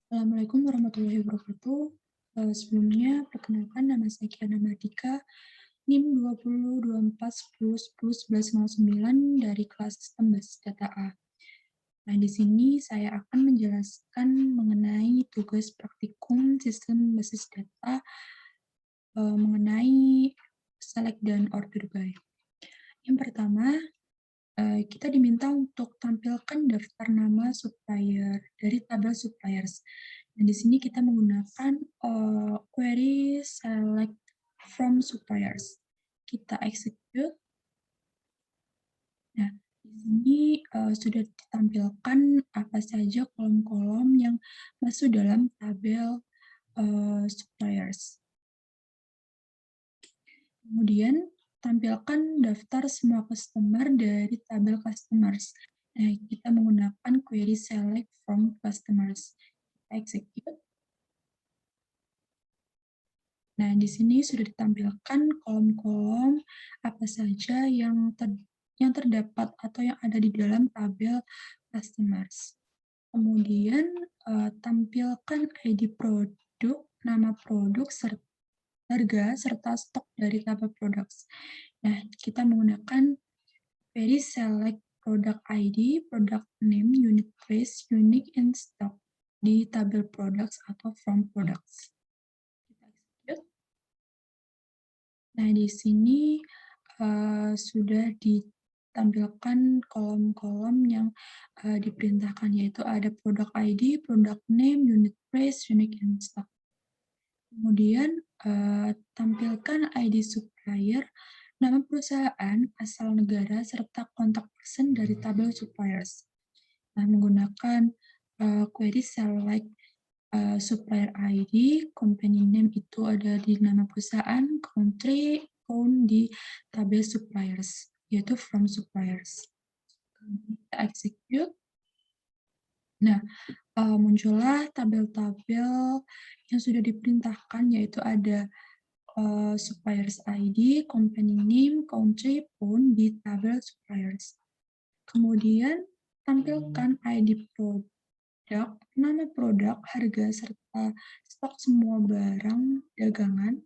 Assalamualaikum warahmatullahi wabarakatuh. Sebelumnya perkenalkan nama saya Kiana Mardika, NIM 202410101109 dari kelas Sistem Basis Data A. Nah, di sini saya akan menjelaskan mengenai tugas praktikum Sistem Basis Data mengenai select dan order by. Yang pertama, kita diminta untuk tampilkan daftar nama supplier dari tabel suppliers. Dan di sini kita menggunakan query select from suppliers. Kita execute. Nah, di sini sudah ditampilkan apa saja kolom-kolom yang masuk dalam tabel suppliers. Kemudian, tampilkan daftar semua customer dari tabel customers. Nah, kita menggunakan query select from customers. Kita execute. Nah, di sini sudah ditampilkan kolom-kolom apa saja yang terdapat atau yang ada di dalam tabel customers. Kemudian, tampilkan ID produk, nama produk, harga, serta stok dari tabel products. Nah, kita menggunakan query select product ID, product name, unit price, unique in stock di tabel products atau from products. Kita execute. Nah, di sini sudah ditampilkan kolom-kolom yang diperintahkan, yaitu ada product ID, product name, unit price, unique in stock. Kemudian tampilkan ID supplier, nama perusahaan, asal negara, serta kontak person dari tabel suppliers. Nah, menggunakan query select supplier ID, company name itu ada di nama perusahaan, country, count di tabel suppliers, yaitu from suppliers. Kita execute. Nah, muncullah tabel-tabel yang sudah diperintahkan, yaitu ada suppliers ID, company name, country, pun di tabel suppliers. Kemudian, tampilkan ID produk, nama produk, harga, serta stok semua barang dagangan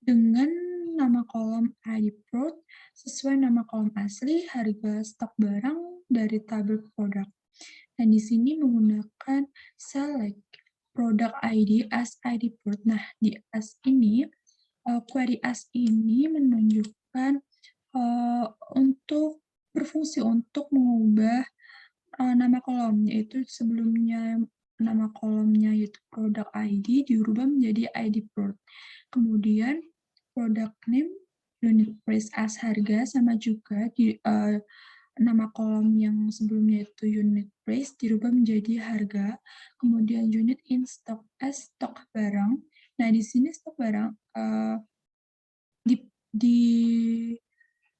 dengan nama kolom ID prod sesuai nama kolom asli, harga, stok barang dari tabel produk. Dan di sini menggunakan select product ID as ID prod. Nah, di as ini, query as ini menunjukkan untuk berfungsi untuk mengubah nama kolom, yaitu sebelumnya nama kolomnya yaitu product ID dirubah menjadi ID prod. Kemudian product name, unit price as harga sama juga di nama kolom yang sebelumnya itu unit price dirubah menjadi harga. Kemudian unit in stock as stok barang. Nah, di sini stok barang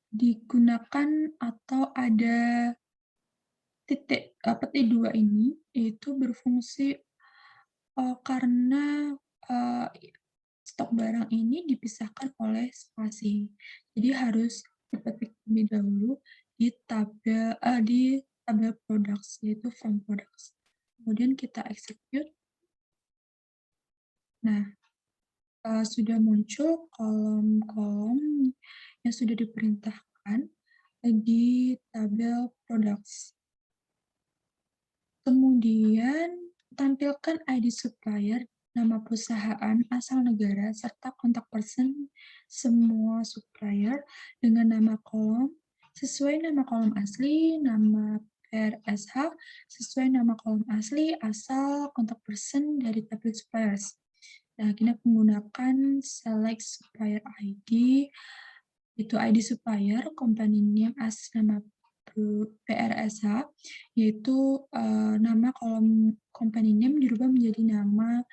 digunakan atau ada peti 2 ini, itu berfungsi karena stok barang ini dipisahkan oleh spasi. Jadi harus diketik terlebih dahulu di tabel products, yaitu from products. Kemudian kita execute. Nah, sudah muncul kolom-kolom yang sudah diperintahkan di tabel products. Kemudian, tampilkan ID supplier, nama perusahaan, asal negara, serta kontak person semua supplier dengan nama kolom sesuai nama kolom asli, nama PRSH sesuai nama kolom asli, asal, kontak person dari tabel suppliers. Nah, kita menggunakan select supplier ID, itu ID supplier, company name as nama PRSH, yaitu nama kolom company name dirubah menjadi nama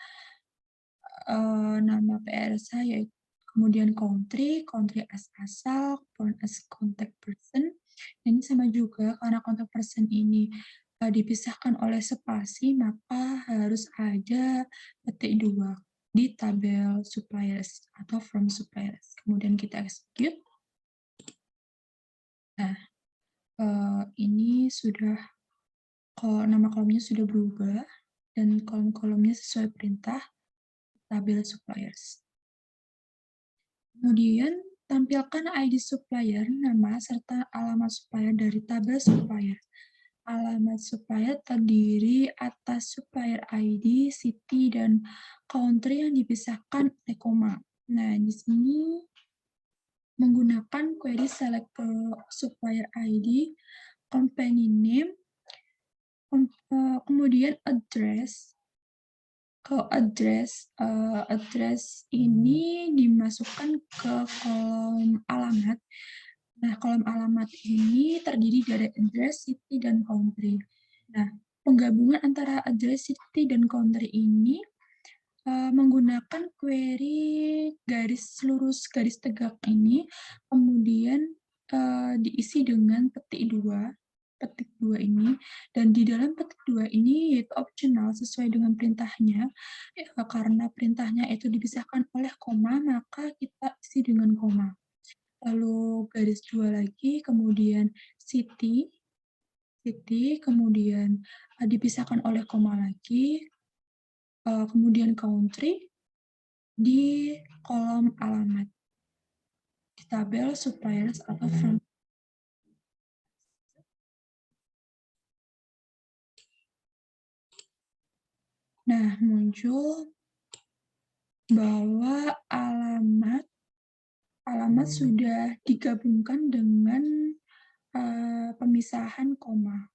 PRSH, yaitu kemudian country as asal, pun as contact person. Ini sama juga karena contact person ini dipisahkan oleh spasi, maka harus ada petik 2 di tabel suppliers atau from suppliers. Kemudian kita execute. Nah, ini sudah nama kolomnya sudah berubah dan kolom-kolomnya sesuai perintah tabel suppliers. Kemudian, tampilkan ID supplier, nama, serta alamat supplier dari tabel supplier. Alamat supplier terdiri atas supplier ID, city, dan country yang dipisahkan oleh koma. Nah, di sini menggunakan query select supplier ID, company name, kemudian address. Kalau address ini dimasukkan ke kolom alamat. Nah, kolom alamat ini terdiri dari address, city, dan country. Nah, penggabungan antara address, city, dan country ini menggunakan query garis lurus, garis tegak ini, kemudian diisi dengan petik 2 ini, dan di dalam petik 2 ini yaitu optional sesuai dengan perintahnya, karena perintahnya itu dipisahkan oleh koma, maka kita isi dengan koma. Lalu garis 2 lagi, kemudian city, kemudian dipisahkan oleh koma lagi, kemudian country di kolom alamat, di tabel suppliers atau from. Nah, muncul bahwa alamat sudah digabungkan dengan pemisahan koma.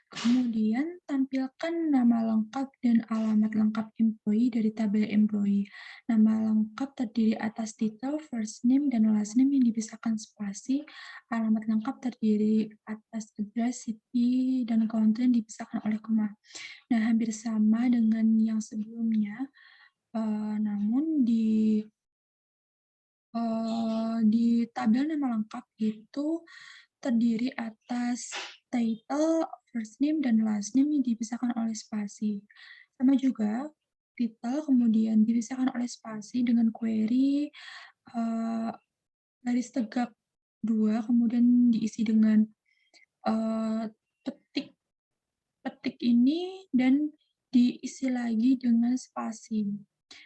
Kemudian, tampilkan nama lengkap dan alamat lengkap employee dari tabel employee. Nama lengkap terdiri atas title, first name, dan last name yang dipisahkan spasi. Alamat lengkap terdiri atas address, city, dan country yang dipisahkan oleh koma. Nah, hampir sama dengan yang sebelumnya, namun di tabel nama lengkap itu terdiri atas title, first name, dan last name yang dipisahkan oleh spasi. Sama juga, title kemudian dipisahkan oleh spasi dengan query garis tegak 2, kemudian diisi dengan petik ini dan diisi lagi dengan spasi.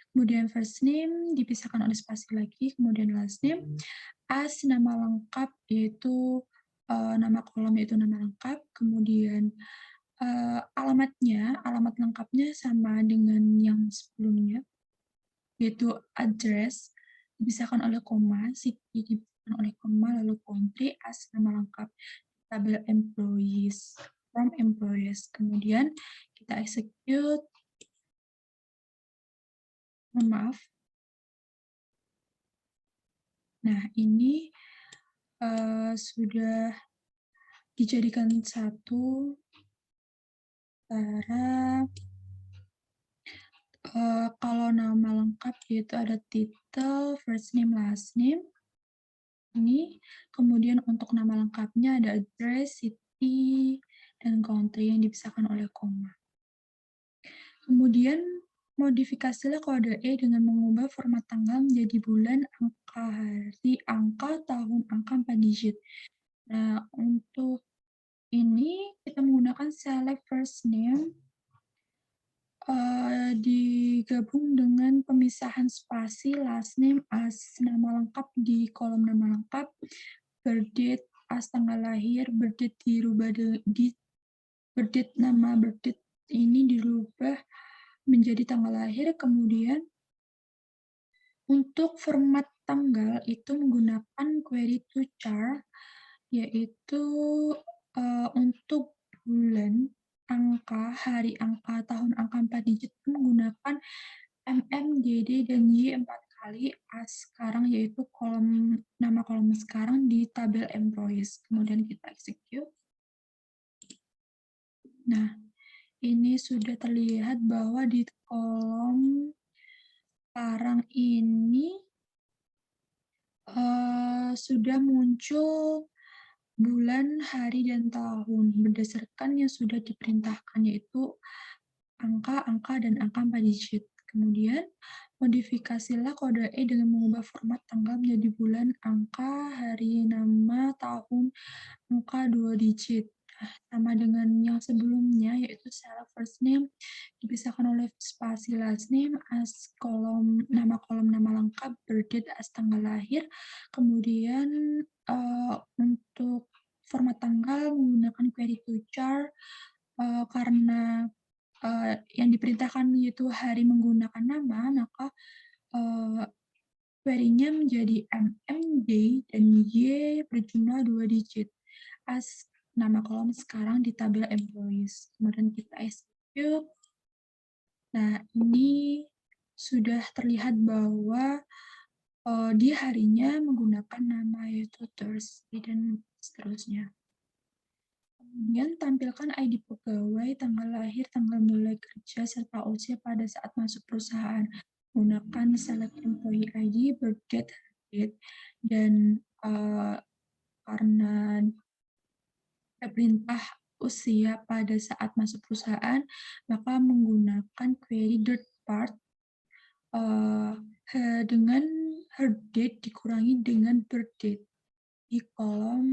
Kemudian first name dipisahkan oleh spasi lagi, kemudian last name, as nama lengkap yaitu nama kolom yaitu nama lengkap, kemudian alamat lengkapnya sama dengan yang sebelumnya, yaitu address dipisahkan oleh koma, city dipisahkan oleh koma, lalu country, as nama lengkap, tabel employees, from employees. Kemudian kita execute. Maaf. Nah, ini sudah dijadikan satu cara kalau nama lengkap yaitu ada title, first name, last name. Ini, kemudian untuk nama lengkapnya ada address, city, dan country yang dipisahkan oleh koma. Kemudian modifikasilah kode E dengan mengubah format tanggal menjadi bulan, angka hari, angka tahun, angka 4 digit. Nah, untuk ini kita menggunakan select first name digabung dengan pemisahan spasi last name as nama lengkap di kolom nama lengkap, birthdate as tanggal lahir, birthdate dirubah birthdate ini dirubah menjadi tanggal lahir. Kemudian untuk format tanggal itu menggunakan query to char, yaitu untuk bulan, angka, hari, angka, tahun, angka 4 digit menggunakan DD, dan Y 4 kali as sekarang, yaitu nama kolom sekarang di tabel employees. Kemudian kita execute. Nah, ini sudah terlihat bahwa di kolom sekarang ini sudah muncul bulan, hari, dan tahun berdasarkan yang sudah diperintahkan, yaitu angka, dan angka 4 digit. Kemudian, modifikasilah kode E dengan mengubah format tanggal menjadi bulan, angka, hari, nama, tahun, angka 2 digit. Sama dengan yang sebelumnya, yaitu select first name dipisahkan oleh spasi last name as kolom nama lengkap, birth date as tanggal lahir. Kemudian, untuk format tanggal menggunakan query to char, karena, yang diperintahkan yaitu hari menggunakan nama, maka, eee, query-nya menjadi day dan Y berjumlah 2 digit as nama kolom sekarang di tabel employees. Kemudian kita execute. Nah, ini sudah terlihat bahwa, di harinya menggunakan nama yaitu Thursday dan seterusnya. Kemudian tampilkan ID pegawai, tanggal lahir, tanggal mulai kerja, serta usia pada saat masuk perusahaan. Gunakan select employee ID, birth date, date, dan, karena perintah usia pada saat masuk perusahaan, maka menggunakan query dirt part, dengan her date dikurangi dengan birth date di kolom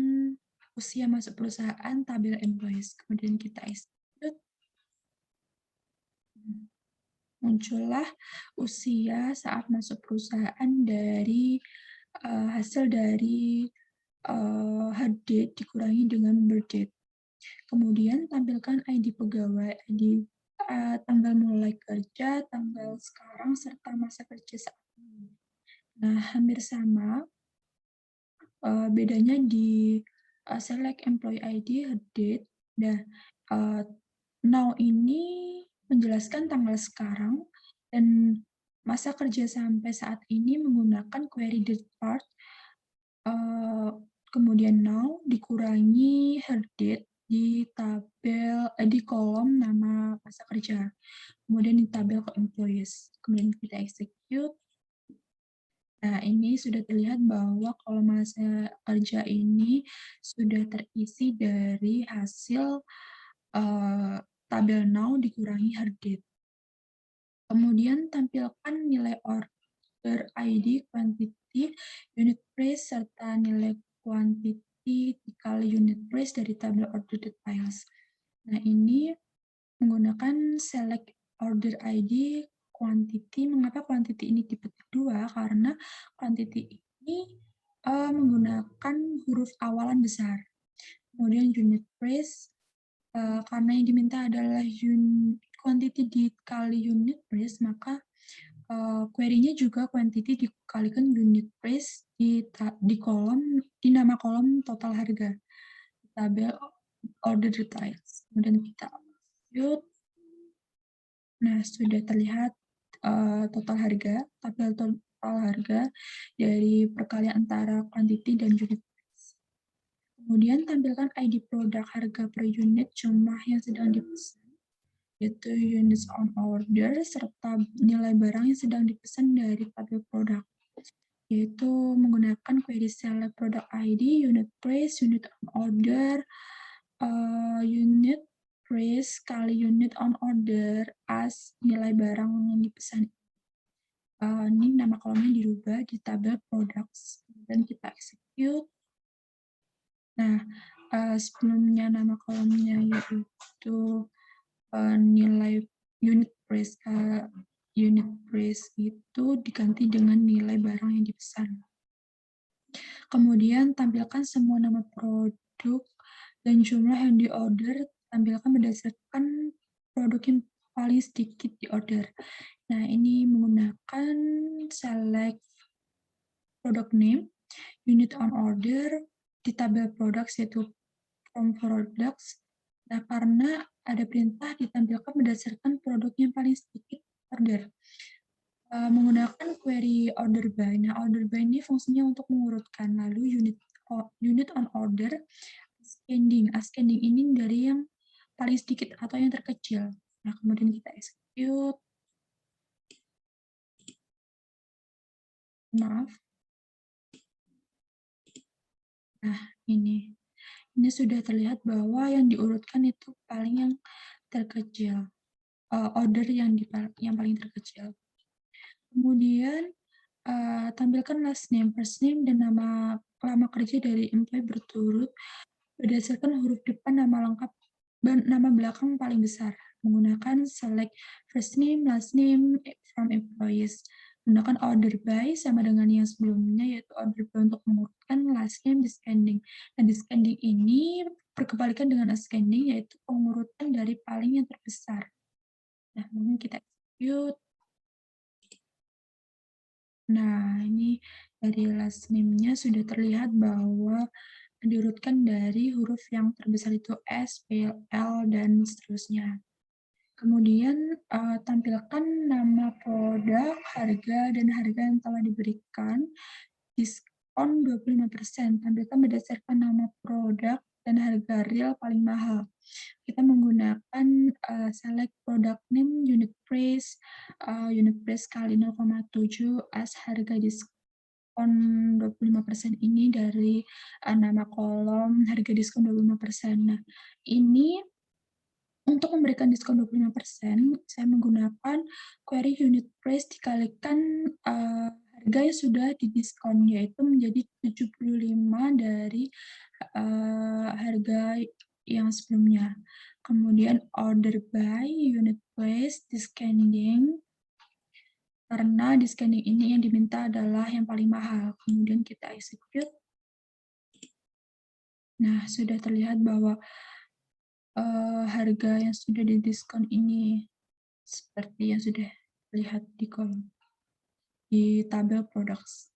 usia masuk perusahaan tabel employees. Kemudian kita execute. Muncullah usia saat masuk perusahaan dari, hasil dari, her date dikurangi dengan birth date. Kemudian tampilkan ID pegawai, ID, tanggal mulai kerja, tanggal sekarang, serta masa kerja saat ini. Nah, hampir sama, bedanya di, select employee ID, head date. Nah, now ini menjelaskan tanggal sekarang dan masa kerja sampai saat ini menggunakan query date part, kemudian now dikurangi her date di tabel di kolom nama masa kerja, kemudian di tabel ke employees. Kemudian kita execute. Nah, ini sudah terlihat bahwa kolom masa kerja ini sudah terisi dari hasil, tabel now dikurangi her date. Kemudian tampilkan nilai order ID, quantity, unit price, serta nilai quantity dikali unit price dari tabel order details. Nah, ini menggunakan select order ID, quantity. Mengapa quantity ini dipetik 2? Karena quantity ini, menggunakan huruf awalan besar. Kemudian unit price, karena yang diminta adalah quantity dikali unit price, maka, query-nya juga quantity dikalikan unit price di nama kolom total harga, di tabel order details. Kemudian kita execute. Nah, sudah terlihat, total harga, tabel total harga dari perkalian antara quantity dan unit price. Kemudian tampilkan ID produk, harga per unit, jumlah yang sedang dipesan, yaitu units on order, serta nilai barang yang sedang dipesan dari tabel produk, yaitu menggunakan query select product ID, unit price, unit on order, unit price kali unit on order as nilai barang yang dipesan. Ini nama kolomnya dirubah di tabel products, dan kita execute. Nah, sebelumnya nama kolomnya yaitu nilai unit price itu diganti dengan nilai barang yang dipesan. Kemudian tampilkan semua nama produk dan jumlah yang diorder, tampilkan berdasarkan produk yang paling sedikit diorder. Nah, ini menggunakan select product name, unit on order, di tabel products yaitu from products. Nah, karena ada perintah ditampilkan berdasarkan produk yang paling sedikit order. Menggunakan query order by. Nah, order by ini fungsinya untuk mengurutkan, lalu unit on order, ascending. Ascending ini dari yang paling sedikit atau yang terkecil. Nah, kemudian kita execute. Maaf. Nah, ini sudah terlihat bahwa yang diurutkan itu paling yang terkecil, order yang paling terkecil. Kemudian, tampilkan last name, first name, dan nama lama kerja dari employee berturut berdasarkan huruf depan nama lengkap dan nama belakang paling besar, menggunakan select first name, last name from employees. Menggunakan order by sama dengan yang sebelumnya, yaitu order by untuk mengurutkan, last name descending. Nah, descending ini berkebalikan dengan ascending, yaitu pengurutan dari paling yang terbesar. Nah, mungkin kita execute. Nah, ini dari last name-nya sudah terlihat bahwa diurutkan dari huruf yang terbesar itu S, P, L, dan seterusnya. Kemudian, tampilkan nama produk, harga, dan harga yang telah diberikan, diskon 25%. Tampilkan berdasarkan nama produk dan harga real paling mahal. Kita menggunakan, select product name, unit price kali 0,7 as harga diskon 25% ini dari, nama kolom harga diskon 25%. Nah, ini untuk memberikan diskon 25%, saya menggunakan query unit price dikalikan, harga yang sudah didiskon, yaitu menjadi 75 dari, harga yang sebelumnya. Kemudian order by unit price descending, karena descending ini yang diminta adalah yang paling mahal. Kemudian kita execute. Nah, sudah terlihat bahwa harga yang sudah didiskon ini seperti yang sudah lihat di tabel products.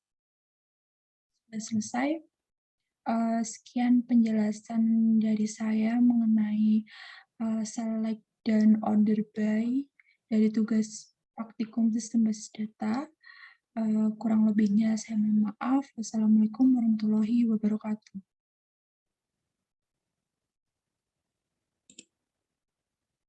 Sudah selesai. Sekian penjelasan dari saya mengenai select dan order by dari tugas praktikum sistem basis data. Kurang lebihnya saya mohon maaf. Wassalamualaikum warahmatullahi wabarakatuh.